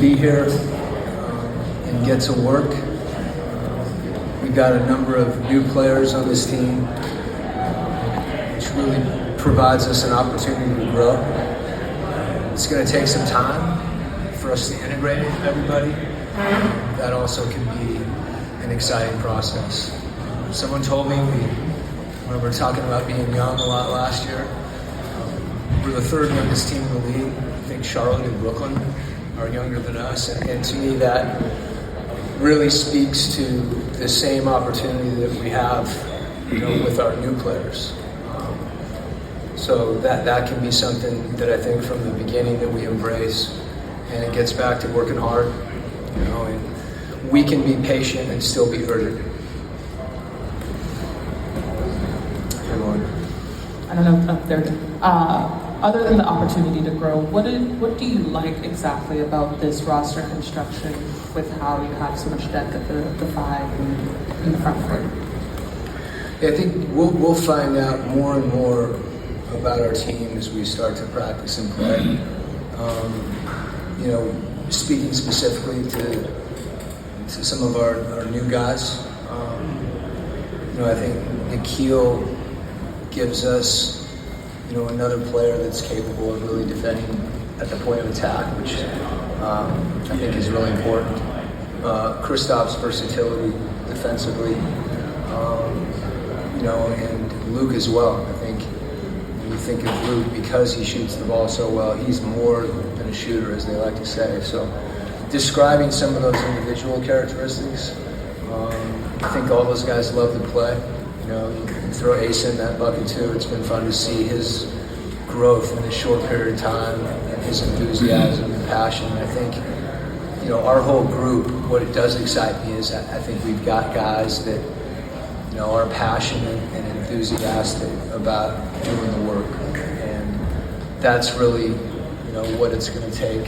be here and get to work. We've got a number of new players on this team, which really provides us an opportunity to grow. It's going to take some time for us to integrate everybody. That also can be an exciting process. Someone told me when we were talking about being young a lot last year, we're the third youngest team in the league. I think Charlotte and Brooklyn are younger than us, and to me that really speaks to the same opportunity that we have, with our new players. So that can be something that I think from the beginning that we embrace, and it gets back to working hard, and we can be patient and still be urgent. I don't know if they're other than the opportunity to grow, what do you like exactly about this roster construction with how you have so much depth at the five and in the front court? Yeah, I think we'll find out more and more about our team as we start to practice and play. Speaking specifically to some of our new guys, I think Nikhil gives us, another player that's capable of really defending at the point of attack, which I think is really important. Kristaps' versatility defensively, and Luke as well. I think when you think of Luke, because he shoots the ball so well, he's more than a shooter, as they like to say. So describing some of those individual characteristics, I think all those guys love to play. You can throw Ace in that bucket too. It's been fun to see his growth in a short period of time and his enthusiasm and passion. I think, our whole group, what it does excite me is I think we've got guys that, are passionate and enthusiastic about doing the work. And that's really, what it's going to take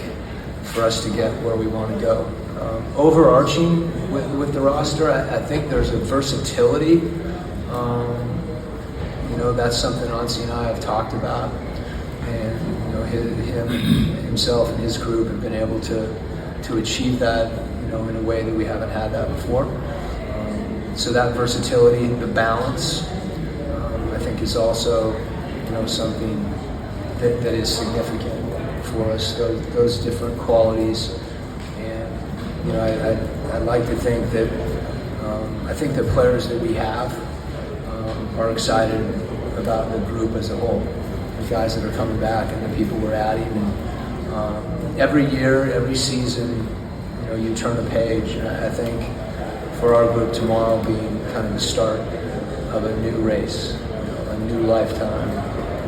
for us to get where we want to go. Overarching with the roster, I think there's a versatility. That's something Ansi and I have talked about, and himself and his group have been able to achieve that, in a way that we haven't had that before. So that versatility, the balance, I think is also, something that is significant for us. Those different qualities, and I like to think that I think the players that we have are excited about the group as a whole, the guys that are coming back and the people we're adding. And every year, every season, you turn a page. And I think for our group tomorrow being kind of the start of a new race, a new lifetime,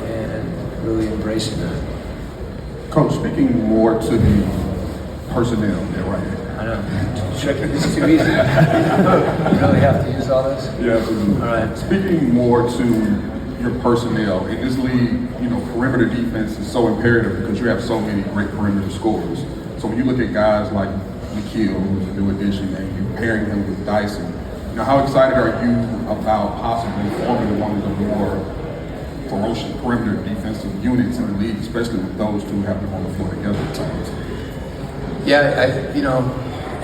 and really embracing that. Coach, speaking more to the personnel there, right? I know. This is too easy. You really have to use all this? Yeah, absolutely. All right. Speaking more to your personnel, in this league, perimeter defense is so imperative because you have so many great perimeter scorers. So when you look at guys like Nikhil, who's a new addition, and you're pairing him with Dyson, how excited are you about possibly forming one of the more ferocious perimeter defensive units in the league, especially with those two having them on the floor together at times? Yeah,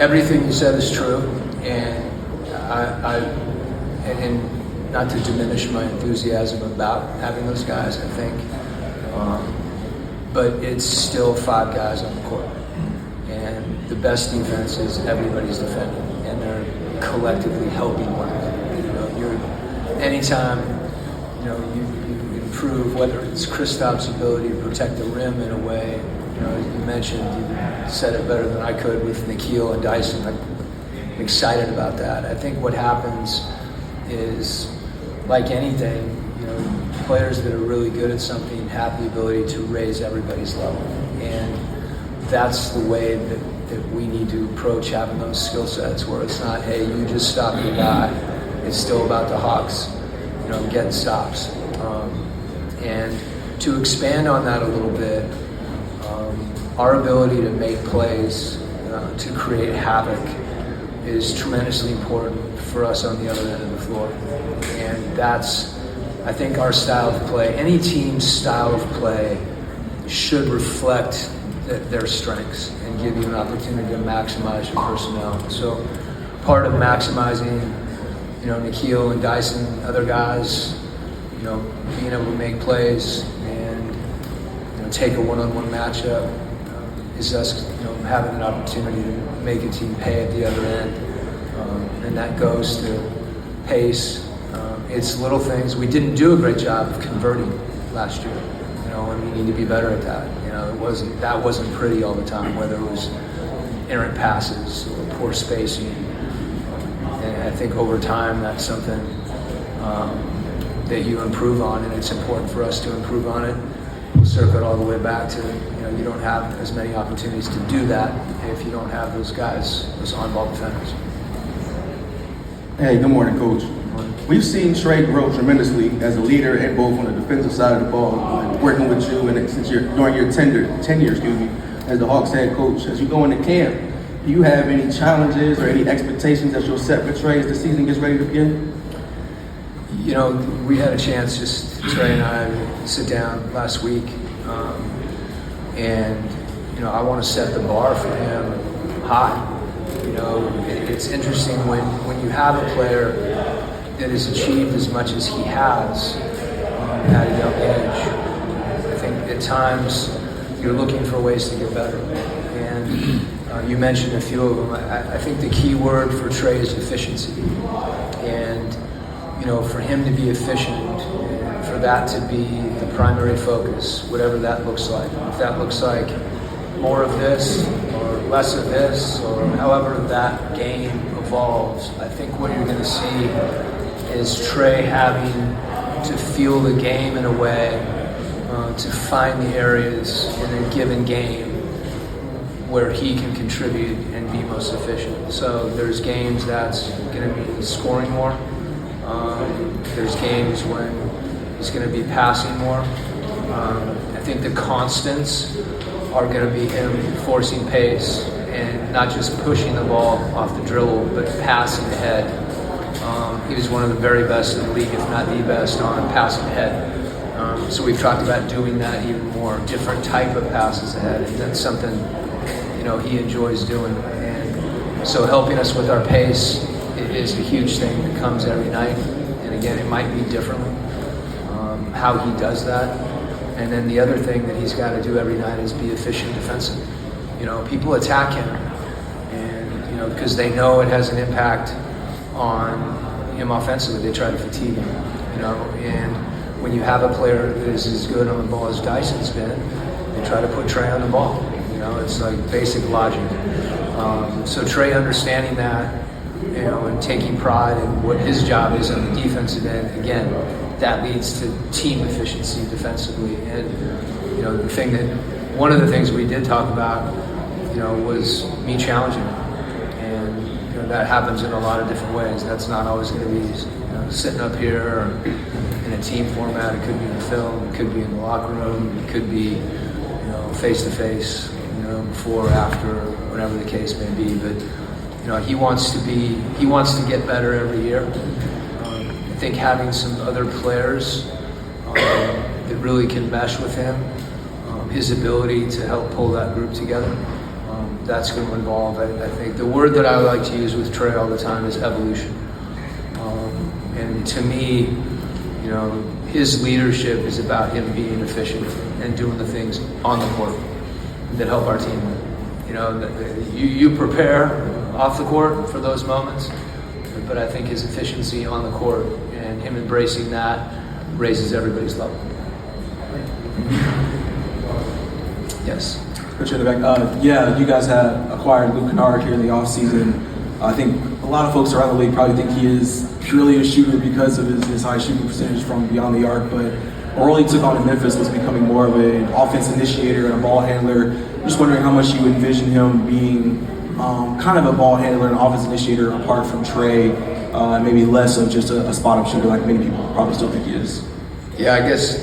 everything you said is true, and and not to diminish my enthusiasm about having those guys, I think, but it's still five guys on the court, and the best defense is everybody's defending, and they're collectively helping one another. Anytime you improve, whether it's Kristaps' ability to protect the rim in a way. As you mentioned, you said it better than I could with Nikhil and Dyson. I'm excited about that. I think what happens is, like anything, players that are really good at something have the ability to raise everybody's level. And that's the way that we need to approach having those skill sets, where it's not, hey, you just stop your guy. It's still about the Hawks, getting stops. And to expand on that a little bit, our ability to make plays, to create havoc, is tremendously important for us on the other end of the floor. And that's, I think, our style of play. Any team's style of play should reflect their strengths and give you an opportunity to maximize your personnel. So part of maximizing, Nikhil and Dyson, other guys, being able to make plays and take a one-on-one matchup is us, having an opportunity to make a team pay at the other end, and that goes to pace. It's little things. We didn't do a great job of converting last year, and we need to be better at that. That wasn't pretty all the time, whether it was errant passes or poor spacing. And I think over time that's something that you improve on, and it's important for us to improve on it. We'll circle it all the way back to, you don't have as many opportunities to do that if you don't have those guys, those on-ball defenders. Hey, good morning, Coach. We've seen Trey grow tremendously as a leader and both on the defensive side of the ball, working with you, and since during your tenure, as the Hawks head coach. As you go into camp, do you have any challenges or any expectations that you'll set for Trey as the season gets ready to begin? We had a chance, Trey and I, to sit down last week, and I want to set the bar for him high. It's interesting when you have a player that has achieved as much as he has at a young age. I think at times you're looking for ways to get better. And you mentioned a few of them. I think the key word for Trey is efficiency. And, for him to be efficient, and for that to be the primary focus, whatever that looks like. If that looks like more of this or less of this, or however that game evolves, I think what you're going to see is Trey having to feel the game in a way to find the areas in a given game where he can contribute and be most efficient. So there's games that's going to be scoring more. There's games when he's going to be passing more. I think the constants are going to be him forcing pace and not just pushing the ball off the dribble, but passing ahead. He was one of the very best in the league, if not the best, on passing ahead. So we've talked about doing that even more, different type of passes ahead, and that's something he enjoys doing. And so helping us with our pace is a huge thing that comes every night. And again, it might be differently how he does that. And then the other thing that he's got to do every night is be efficient defensively. People attack him, and because they know it has an impact on him offensively, they try to fatigue him. And when you have a player that is as good on the ball as Dyson's been, they try to put Trey on the ball. It's like basic logic. So Trey understanding that, and taking pride in what his job is on the defensive end, again, that leads to team efficiency defensively. And one of the things we did talk about, was me challenging him. And that happens in a lot of different ways. That's not always going to be sitting up here or in a team format. It could be in the film, it could be in the locker room, it could be face to face, before, after, whatever the case may be. But he wants to get better every year. I think having some other players that really can mesh with him, his ability to help pull that group together, that's going to involve, I think, the word that I like to use with Trey all the time is evolution. And to me, his leadership is about him being efficient and doing the things on the court that help our team win. You prepare off the court for those moments, but I think his efficiency on the court and him embracing that raises everybody's level. Yes. Coach in the back. You guys had acquired Luke Kennard here in the offseason. I think a lot of folks around the league probably think he is purely a shooter because of his high shooting percentage from beyond the arc, but our role he took on in Memphis was becoming more of an offense initiator and a ball handler. Just wondering how much you envision him being kind of a ball handler and offense initiator apart from Trey, and maybe less of just a spot-up shooter like many people probably still think he is. Yeah, I guess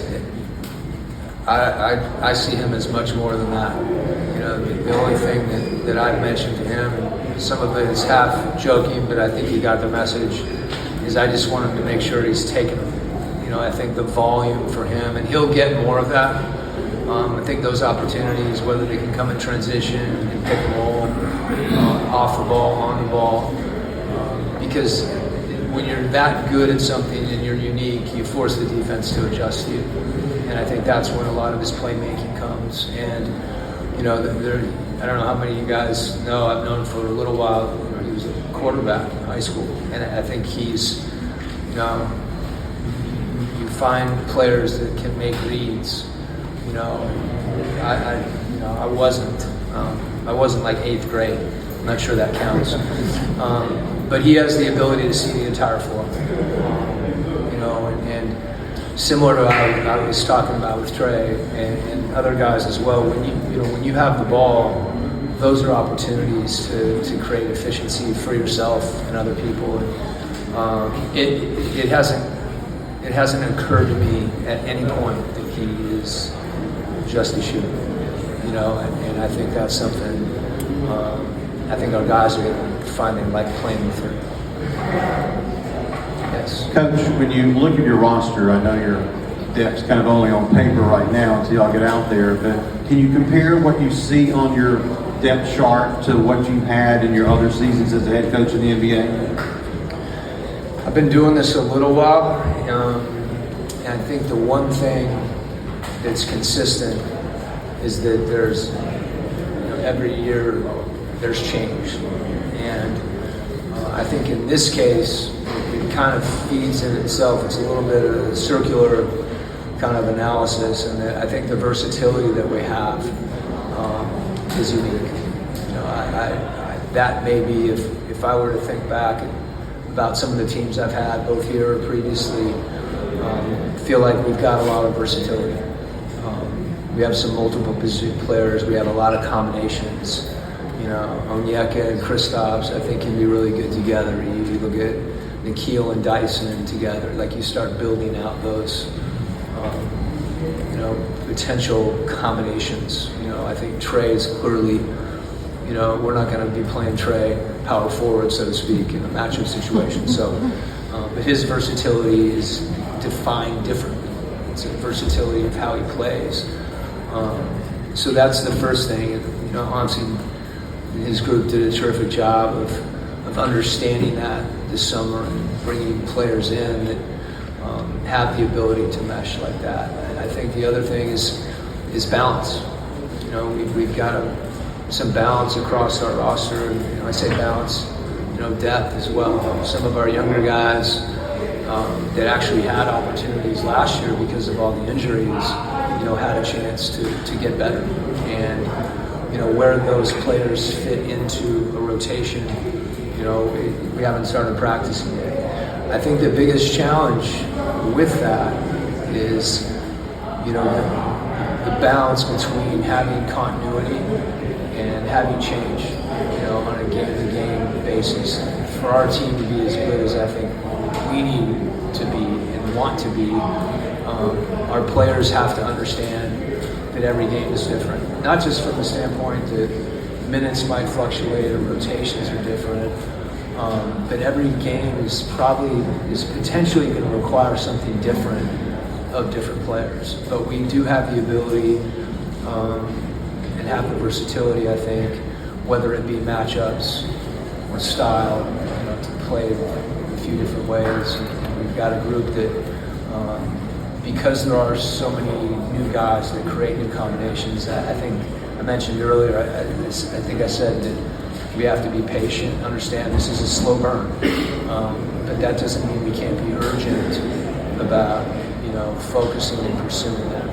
I see him as much more than that. The only thing that I've mentioned to him, and some of it is half joking, but I think he got the message, is I just want him to make sure he's taking them. I think the volume for him, and he'll get more of that, I think those opportunities, whether they can come in transition and pick and roll, off the ball, on the ball, because when you're that good at something and you're unique, you force the defense to adjust to you. And I think that's when a lot of his playmaking comes. And, you know, I don't know how many of you guys know, I've known for a little while, you know, he was a quarterback in high school. And I think he's, you know, you find players that can make reads. You know, I wasn't like 8th grade. I'm not sure that counts. But he has the ability to see the entire floor. You know, and similar to what I was talking about with Trey and other guys as well. When you have the ball, those are opportunities to create efficiency for yourself and other people. It hasn't occurred to me at any point that he is just a shooter. You know, and I think that's something. I think our guys are going to find they like playing with him. Yes. Coach, when you look at your roster, I know your depth's kind of only on paper right now until y'all get out there, but can you compare what you see on your depth chart to what you had in your other seasons as a head coach in the NBA? I've been doing this a little while, and I think the one thing that's consistent is that there's, you know, every year there's change. And I think in this case, it kind of feeds in itself. It's a little bit of a circular kind of analysis, and I think the versatility that we have is unique. You know, that may be, if I were to think back about some of the teams I've had, both here or previously, feel like we've got a lot of versatility. We have some multiple position players. We have a lot of combinations. You know, Onyeka and Kristaps, I think, can be really good together. You look at Nikhil and Dyson together. Like, you start building out those, you know, potential combinations. You know, I think Trey is clearly, you know, we're not going to be playing Trey power forward, so to speak, in a matchup situation. So, but his versatility is defined differently. It's a versatility of how he plays. So that's the first thing. You know, honestly, his group did a terrific job of understanding that this summer and bringing players in that have the ability to mesh like that. And I think the other thing is balance. You know, we've got some balance across our roster. And, you know, I say balance, you know, depth as well. Some of our younger guys that actually had opportunities last year because of all the injuries, you know, had a chance to get better. And, you know, where those players fit into a rotation, you know, we haven't started practicing yet. I think the biggest challenge with that is, you know, the balance between having continuity and having change, you know, on a game-to-game basis. For our team to be as good as I think we need to be and want to be, our players have to understand that every game is different. Not just from the standpoint that minutes might fluctuate or rotations are different, but every game is potentially going to require something different of different players. But we do have the ability and have the versatility, I think, whether it be matchups or style, you know, to play a few different ways. And we've got a group that, because there are so many new guys that create new combinations, I think I mentioned earlier, I think I said that we have to be patient, understand this is a slow burn, but that doesn't mean we can't be urgent about, you know, focusing and pursuing that.